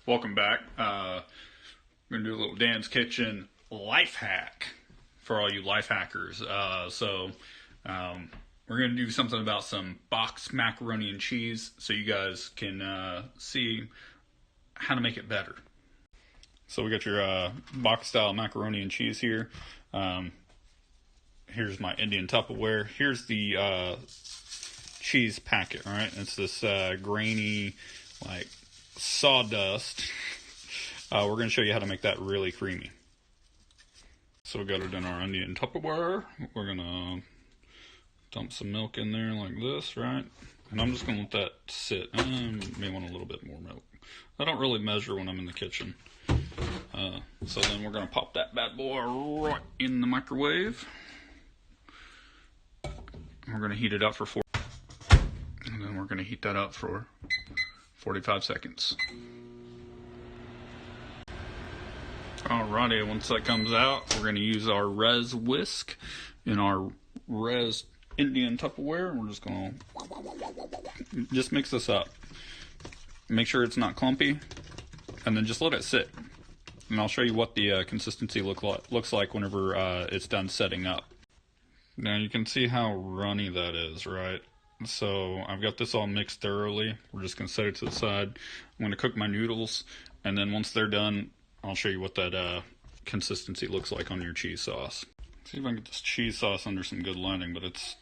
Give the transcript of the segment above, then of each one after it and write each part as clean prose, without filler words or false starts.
Welcome back. We're going to do a little Dan's Kitchen life hack for all you life hackers. We're going to do something about some boxed macaroni and cheese so you guys can see how to make it better. So we got your box style macaroni and cheese here. Here's my Indian Tupperware. Here's the cheese packet, all right? It's this grainy, like sawdust. We're going to show you how to make that really creamy. So we got it in our Indian Tupperware. We're going to dump some milk in there like this, right? And I'm just going to let that sit. I may want a little bit more milk. I don't really measure when I'm in the kitchen. So then we're going to pop that bad boy right in the microwave. We're going to heat it up for 4. And then we're going to heat that up for 45 seconds. Alrighty, once that comes out, we're going to use our res whisk in our res Indian Tupperware. We're just going to just mix this up. Make sure it's not clumpy, and then just let it sit. And I'll show you what the consistency looks like whenever it's done setting up. Now you can see how runny that is, right? So I've got this all mixed thoroughly. We're just going to set it to the side. I'm going to cook my noodles, and then once they're done, I'll show you what that consistency looks like on your cheese sauce. See if I can get this cheese sauce under some good lighting, but it's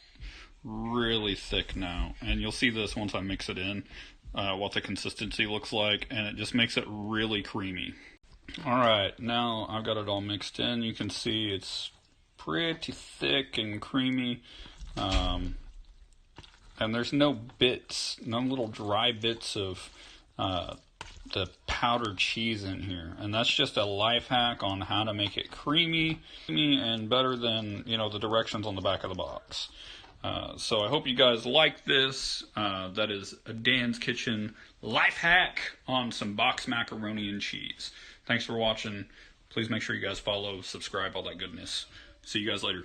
really thick now. And you'll see this once I mix it in, what the consistency looks like, and it just makes it really creamy. Alright, now I've got it all mixed in. You can see it's pretty thick and creamy. And there's no bits, no little dry bits of the powdered cheese in here. And that's just a life hack on how to make it creamy and better than, the directions on the back of the box. So I hope you guys like this. That is a Dan's Kitchen life hack on some boxed macaroni and cheese. Thanks for watching. Please make sure you guys follow, subscribe, all that goodness. See you guys later.